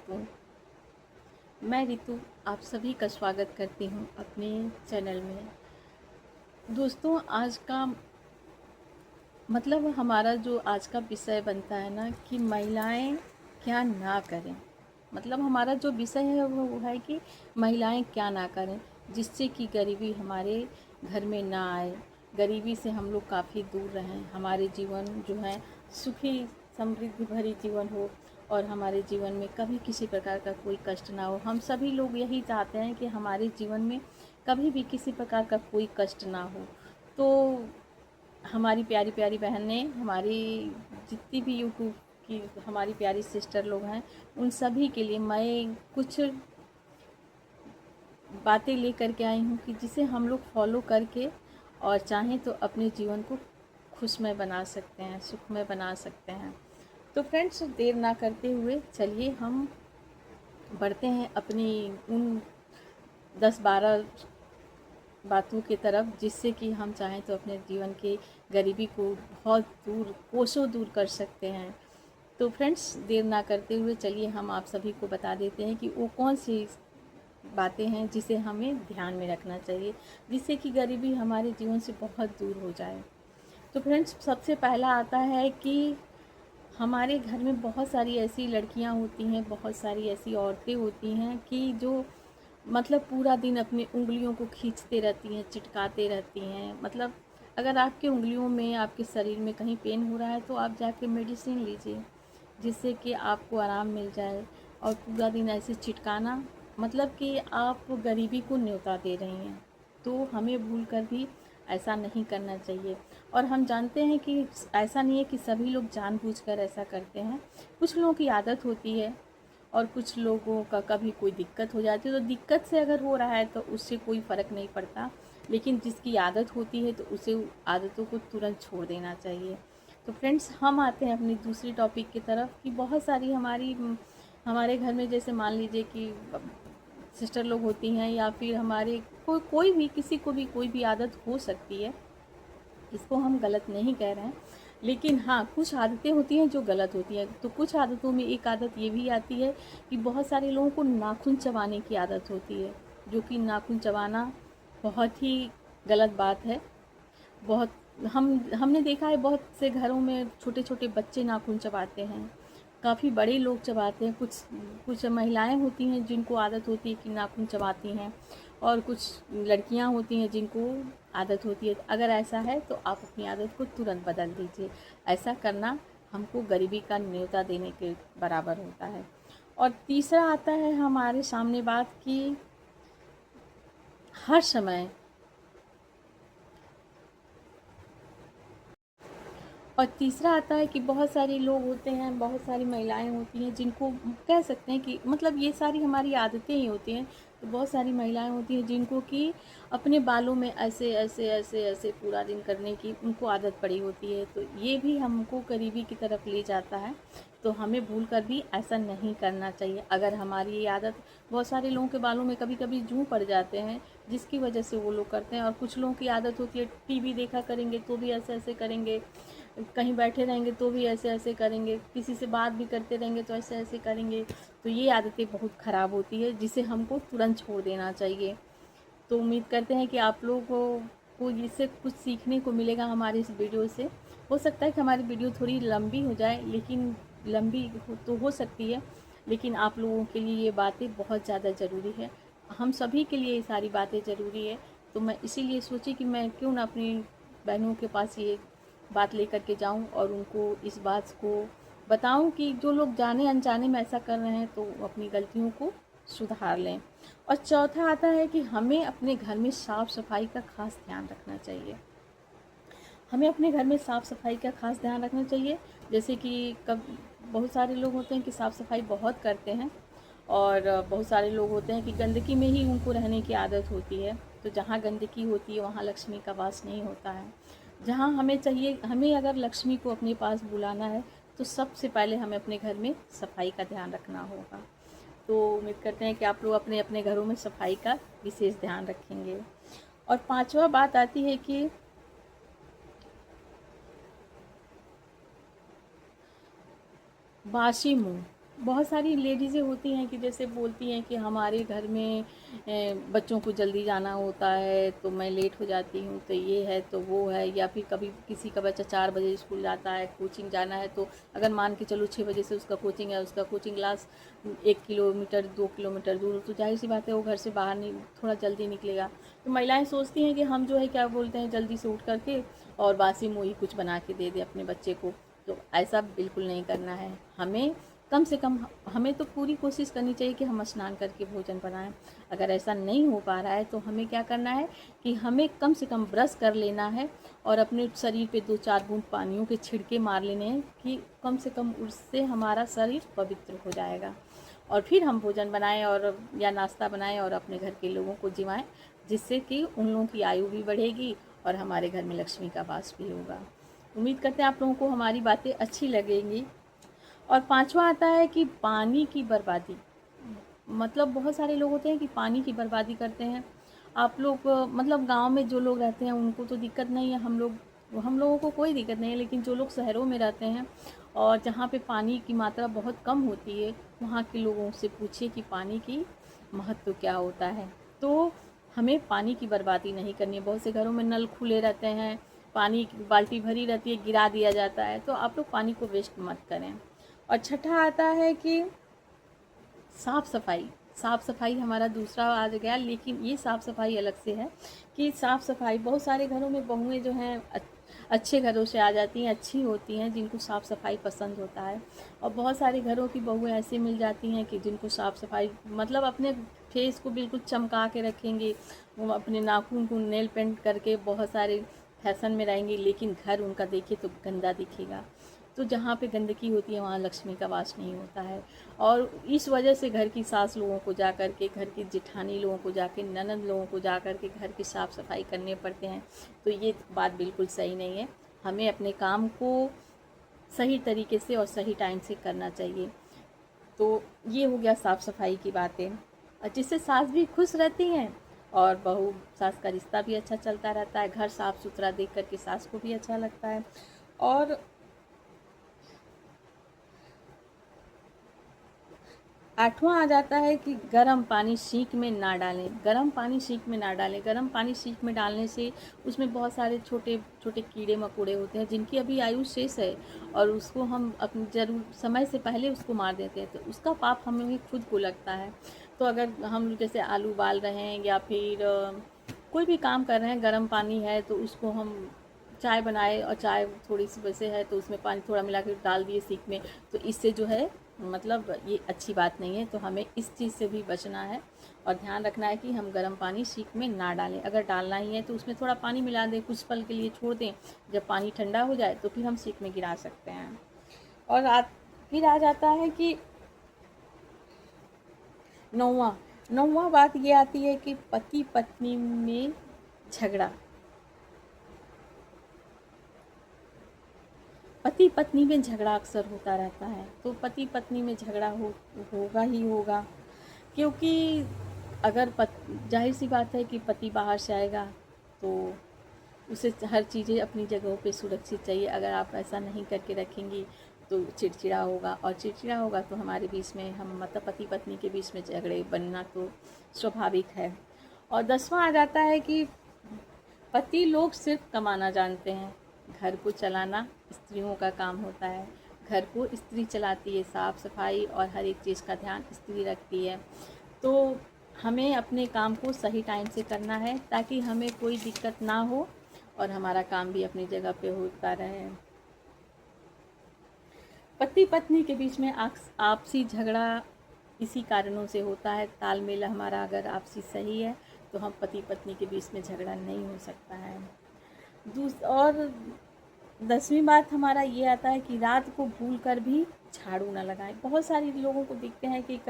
दोस्तों, मैं रितु आप सभी का स्वागत करती हूँ अपने चैनल में। दोस्तों, आज का मतलब हमारा जो आज का विषय बनता है ना कि महिलाएं क्या ना करें। मतलब हमारा जो विषय है वो है कि महिलाएं क्या ना करें जिससे कि गरीबी हमारे घर में ना आए, गरीबी से हम लोग काफ़ी दूर रहें, हमारे जीवन जो है सुखी समृद्धि भरी जीवन हो और हमारे जीवन में कभी किसी प्रकार का कोई कष्ट ना हो। हम सभी लोग यही चाहते हैं कि हमारे जीवन में कभी भी किसी प्रकार का कोई कष्ट ना हो। तो हमारी प्यारी प्यारी बहनें, हमारी जितनी भी यूट्यूब की हमारी प्यारी सिस्टर लोग हैं, उन सभी के लिए मैं कुछ बातें लेकर के आई हूँ कि जिसे हम लोग फॉलो करके और चाहें तो अपने जीवन को खुशमय बना सकते हैं, सुखमय बना सकते हैं। तो फ्रेंड्स, देर ना करते हुए चलिए हम बढ़ते हैं अपनी उन 10-12 बातों की तरफ जिससे कि हम चाहें तो अपने जीवन के गरीबी को बहुत दूर, कोसों दूर कर सकते हैं। तो फ्रेंड्स, देर ना करते हुए चलिए हम आप सभी को बता देते हैं कि वो कौन सी बातें हैं जिसे हमें ध्यान में रखना चाहिए जिससे कि गरीबी हमारे जीवन से बहुत दूर हो जाए। तो फ्रेंड्स, सबसे पहला आता है कि हमारे घर में बहुत सारी ऐसी लड़कियां होती हैं, बहुत सारी ऐसी औरतें होती हैं कि जो मतलब पूरा दिन अपनी उंगलियों को खींचते रहती हैं, चिटकाते रहती हैं। मतलब अगर आपकी उंगलियों में, आपके शरीर में कहीं पेन हो रहा है तो आप जाके मेडिसिन लीजिए जिससे कि आपको आराम मिल जाए। और पूरा दिन ऐसे चिटकाना मतलब कि आप गरीबी को न्योता दे रही हैं। तो हमें भूल कर भी ऐसा नहीं करना चाहिए। और हम जानते हैं कि ऐसा नहीं है कि सभी लोग जानबूझकर ऐसा करते हैं, कुछ लोगों की आदत होती है और कुछ लोगों का कभी कोई दिक्कत हो जाती है। तो दिक्कत से अगर हो रहा है तो उससे कोई फ़र्क नहीं पड़ता, लेकिन जिसकी आदत होती है तो उसे आदतों को तुरंत छोड़ देना चाहिए। तो फ्रेंड्स, हम आते हैं अपनी दूसरी टॉपिक की तरफ कि बहुत सारी हमारे घर में, जैसे मान लीजिए कि सिस्टर लोग होती हैं या फिर हमारे कोई भी, किसी को भी कोई भी आदत हो सकती है, इसको हम गलत नहीं कह रहे हैं, लेकिन हाँ, कुछ आदतें होती हैं जो गलत होती हैं। तो कुछ आदतों में एक आदत ये भी आती है कि बहुत सारे लोगों को नाखून चबाने की आदत होती है, जो कि नाखून चबाना बहुत ही गलत बात है। बहुत हमने देखा है बहुत से घरों में छोटे छोटे बच्चे नाखून चबाते हैं, काफ़ी बड़े लोग चबाते हैं। कुछ कुछ महिलाएं होती हैं जिनको आदत होती है कि नाखून चबाती हैं, और कुछ लड़कियां होती हैं जिनको आदत होती है। अगर ऐसा है तो आप अपनी आदत को तुरंत बदल दीजिए। ऐसा करना हमको गरीबी का न्योता देने के बराबर होता है। और तीसरा आता है हमारे सामने बात की हर समय, और तीसरा आता है कि बहुत सारे लोग होते हैं, बहुत सारी महिलाएं होती हैं जिनको कह सकते हैं कि मतलब ये सारी हमारी आदतें ही होती हैं। तो बहुत सारी महिलाएं होती हैं जिनको कि अपने बालों में ऐसे ऐसे ऐसे ऐसे पूरा दिन करने की उनको आदत पड़ी होती है। तो ये भी हमको गरीबी की तरफ ले जाता है। तो हमें भूल कर भी ऐसा नहीं करना चाहिए। अगर हमारी ये आदत, बहुत सारे लोगों के बालों में कभी कभी जूं पड़ जाते हैं जिसकी वजह से वो लोग करते हैं, और कुछ लोगों की आदत होती है टीवी देखा करेंगे तो भी ऐसे ऐसे करेंगे, कहीं बैठे रहेंगे तो भी ऐसे ऐसे करेंगे, किसी से बात भी करते रहेंगे तो ऐसे ऐसे करेंगे। तो ये आदतें बहुत ख़राब होती है जिसे हमको तुरंत छोड़ देना चाहिए। तो उम्मीद करते हैं कि आप लोगों को इससे कुछ सीखने को मिलेगा हमारी इस वीडियो से। हो सकता है कि हमारी वीडियो थोड़ी लंबी हो जाए, लेकिन तो हो सकती है, लेकिन आप लोगों के लिए ये बातें बहुत ज़्यादा ज़रूरी है। हम सभी के लिए ये सारी बातें ज़रूरी है। तो मैं इसीलिए सोची कि मैं क्यों ना अपनी बहनों के पास ये बात लेकर के जाऊं और उनको इस बात को बताऊं कि जो लोग जाने अनजाने में ऐसा कर रहे हैं तो अपनी गलतियों को सुधार लें। और चौथा आता है कि हमें अपने घर में साफ़ सफाई का खास ध्यान रखना चाहिए। हमें अपने घर में साफ़ सफाई का खास ध्यान रखना चाहिए। जैसे कि बहुत सारे लोग होते हैं कि साफ़ सफाई बहुत करते हैं, और बहुत सारे लोग होते हैं कि गंदगी में ही उनको रहने की आदत होती है। तो जहाँ गंदगी होती है वहाँ लक्ष्मी का वास नहीं होता है। जहाँ हमें चाहिए, हमें अगर लक्ष्मी को अपने पास बुलाना है तो सबसे पहले हमें अपने घर में सफाई का ध्यान रखना होगा। तो उम्मीद करते हैं कि आप लोग अपने अपने घरों में सफाई का विशेष ध्यान रखेंगे। और पांचवा बात आती है कि बासी मुंह, बहुत सारी लेडीज़ें होती हैं कि जैसे बोलती हैं कि हमारे घर में बच्चों को जल्दी जाना होता है तो मैं लेट हो जाती हूँ, तो ये है तो वो है, या फिर कभी किसी का बच्चा 4 बजे स्कूल जाता है, कोचिंग जाना है, तो अगर मान के चलो 6 बजे से उसका कोचिंग है, उसका कोचिंग क्लास 1 किलोमीटर 2 किलोमीटर दूर, तो जाहिर सी बात है वो घर से बाहर नहीं थोड़ा जल्दी निकलेगा। तो महिलाएँ सोचती हैं कि हम जो है क्या बोलते हैं जल्दी से उठ करके और बासी मुँह ही कुछ बना के दे दें अपने बच्चे को। तो ऐसा बिल्कुल नहीं करना है। हमें कम से कम हमें तो पूरी कोशिश करनी चाहिए कि हम स्नान करके भोजन बनाएं। अगर ऐसा नहीं हो पा रहा है तो हमें क्या करना है कि हमें कम से कम ब्रश कर लेना है और अपने शरीर पे 2-4 बूंद पानियों के छिड़के मार लेने हैं कि कम से कम उससे हमारा शरीर पवित्र हो जाएगा। और फिर हम भोजन बनाएं और या नाश्ता बनाएं और अपने घर के लोगों को जिमाएं, जिससे कि उन लोगों की आयु भी बढ़ेगी और हमारे घर में लक्ष्मी का वास भी होगा। उम्मीद करते हैं आप लोगों को हमारी बातें अच्छी लगेंगी। और पांचवा आता है कि पानी की बर्बादी। मतलब बहुत सारे लोग होते हैं कि पानी की बर्बादी करते हैं। आप लोग मतलब गांव में जो लोग रहते हैं उनको तो दिक्कत नहीं है, हम लोगों को कोई दिक्कत नहीं है, लेकिन जो लोग शहरों में रहते हैं और जहाँ पे पानी की मात्रा बहुत कम होती है, वहाँ के लोगों से पूछिए कि पानी की महत्व क्या होता है। तो हमें पानी की बर्बादी नहीं करनी है। बहुत से घरों में नल खुले रहते हैं, पानी की बाल्टी भरी रहती है, गिरा दिया जाता है, तो आप लोग पानी को वेस्ट मत करें। और छठा आता है कि साफ़ सफाई। साफ़ सफाई हमारा दूसरा आ गया, लेकिन ये साफ़ सफाई अलग से है कि साफ़ सफाई बहुत सारे घरों में बहुएं जो हैं अच्छे घरों से आ जाती हैं, अच्छी होती हैं, जिनको साफ़ सफाई पसंद होता है। और बहुत सारे घरों की बहुएं ऐसी मिल जाती हैं कि जिनको साफ़ सफाई मतलब अपने फेस को बिल्कुल चमका के रखेंगे, वो अपने नाखून को नेल पेंट करके बहुत सारे फैशन में रहेंगे, लेकिन घर उनका देखिए तो गंदा दिखेगा। तो जहाँ पे गंदगी होती है वहाँ लक्ष्मी का वास नहीं होता है। और इस वजह से घर की सास लोगों को जा कर के, घर की जेठानी लोगों को जाके, ननद लोगों को जा कर के घर की साफ़ सफाई करने पड़ते हैं। तो ये बात बिल्कुल सही नहीं है। हमें अपने काम को सही तरीके से और सही टाइम से करना चाहिए। तो ये हो गया साफ़ सफाई की बातें, और जिससे सास भी खुश रहती हैं और बहू सास का रिश्ता भी अच्छा चलता रहता है। घर साफ़ सुथरा देख कर के सास को भी अच्छा लगता है। और आठवां आ जाता है कि गर्म पानी सींक में ना डालें। गर्म पानी सींक में ना डालें। गर्म पानी सींक में डालने से उसमें बहुत सारे छोटे छोटे कीड़े मकोड़े होते हैं जिनकी अभी आयु शेष है, और उसको हम अपने जरूर समय से पहले उसको मार देते हैं, तो उसका पाप हमें खुद को लगता है। तो अगर हम जैसे आलू उबाल रहे हैं या फिर कोई भी काम कर रहे हैं, गर्म पानी है तो उसको हम चाय बनाए और चाय थोड़ी सी वैसे है तो उसमें पानी थोड़ा मिला के डाल दिए सीख में, तो इससे जो है मतलब ये अच्छी बात नहीं है। तो हमें इस चीज़ से भी बचना है और ध्यान रखना है कि हम गर्म पानी सीख में ना डालें। अगर डालना ही है तो उसमें थोड़ा पानी मिला दें, कुछ पल के लिए छोड़ दें, जब पानी ठंडा हो जाए तो फिर हम सीख में गिरा सकते हैं। और फिर आ जाता है कि नौवां बात ये आती है कि पति पत्नी में झगड़ा। पति पत्नी में झगड़ा अक्सर होता रहता है, तो पति पत्नी में झगड़ा होगा ही होगा, क्योंकि अगर जाहिर सी बात है कि पति बाहर से आएगा तो उसे हर चीज़ें अपनी जगहों पे सुरक्षित चाहिए। अगर आप ऐसा नहीं करके रखेंगी तो चिड़चिड़ा होगा, और चिड़चिड़ा होगा तो हमारे बीच में हम मतलब पति पत्नी के बीच में झगड़े बनना तो स्वाभाविक है। और 10वां आ जाता है कि पति लोग सिर्फ कमाना जानते हैं, घर को चलाना स्त्रियों का काम होता है। घर को स्त्री चलाती है, साफ़ सफाई और हर एक चीज़ का ध्यान स्त्री रखती है। तो हमें अपने काम को सही टाइम से करना है ताकि हमें कोई दिक्कत ना हो और हमारा काम भी अपनी जगह पे होता रहे। पति पत्नी के बीच में आपसी झगड़ा इसी कारणों से होता है। तालमेल हमारा अगर आपसी सही है तो हम पति पत्नी के बीच में झगड़ा नहीं हो सकता है। और 10वीं बात हमारा ये आता है कि रात को भूल कर भी झाड़ू ना लगाएं। बहुत सारे लोगों को दिखते हैं कि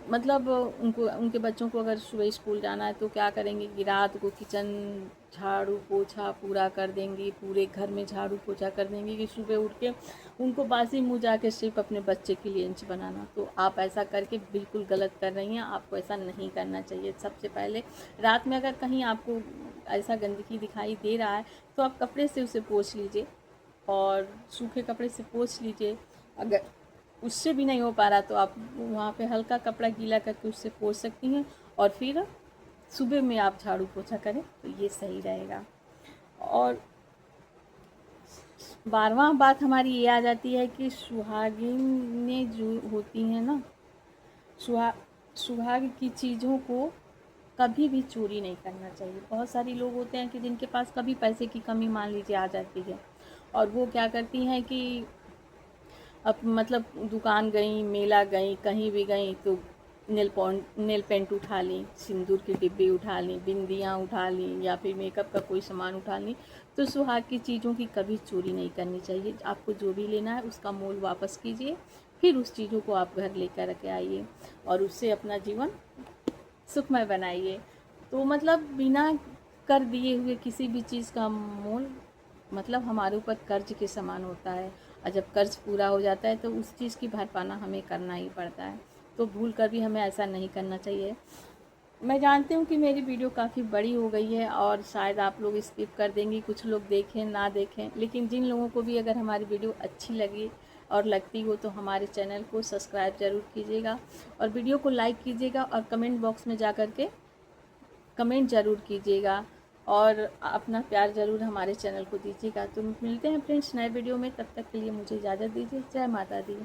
मतलब उनके बच्चों को अगर सुबह स्कूल जाना है तो क्या करेंगे कि रात को किचन झाड़ू पोछा पूरा कर देंगी, पूरे घर में झाड़ू पोछा कर देंगी कि सुबह उठ के उनको बासी मुँह जाके सिर्फ अपने बच्चे के लिए लंच बनाना। तो आप ऐसा करके बिल्कुल गलत कर रही हैं, आपको ऐसा नहीं करना चाहिए। सबसे पहले रात में अगर कहीं आपको ऐसा गंदगी दिखाई दे रहा है तो आप कपड़े से उसे पोंछ लीजिए, और सूखे कपड़े से पोंछ लीजिए। अगर उससे भी नहीं हो पा रहा तो आप वहाँ पे हल्का कपड़ा गीला करके उससे पोंछ सकती हैं, और फिर सुबह में आप झाड़ू पोछा करें तो ये सही रहेगा। और 12वां बात हमारी ये आ जाती है कि सुहागिनें जो होती हैं ना, सुहा सुहाग की चीज़ों को कभी भी चोरी नहीं करना चाहिए। बहुत सारी लोग होते हैं कि जिनके पास कभी पैसे की कमी मान लीजिए आ जाती है, और वो क्या करती हैं कि अब मतलब दुकान गई, मेला गई, कहीं भी गई तो नेल पेंट उठा ली, सिंदूर की डिब्बी उठा ली, बिंदियाँ उठा ली, या फिर मेकअप का कोई सामान उठा ली। तो सुहाग की चीज़ों की कभी चोरी नहीं करनी चाहिए। आपको जो भी लेना है उसका मोल वापस कीजिए, फिर उस चीज़ों को आप घर लेकर के आइए और उससे अपना जीवन सुखमय बनाइए। तो मतलब बिना कर दिए हुए किसी भी चीज़ का मोल मतलब हमारे ऊपर कर्ज के समान होता है, और जब कर्ज पूरा हो जाता है तो उस चीज़ की भरपाना हमें करना ही पड़ता है। तो भूल कर भी हमें ऐसा नहीं करना चाहिए। मैं जानती हूँ कि मेरी वीडियो काफ़ी बड़ी हो गई है और शायद आप लोग स्किप कर देंगी, कुछ लोग देखें ना देखें, लेकिन जिन लोगों को भी अगर हमारी वीडियो अच्छी लगी और लगती हो तो हमारे चैनल को सब्सक्राइब ज़रूर कीजिएगा, और वीडियो को लाइक कीजिएगा, और कमेंट बॉक्स में जा कर के कमेंट ज़रूर कीजिएगा, और अपना प्यार ज़रूर हमारे चैनल को दीजिएगा। तो मिलते हैं फ्रेंड्स नए वीडियो में, तब तक के लिए मुझे इजाज़त दीजिए। जय माता दी।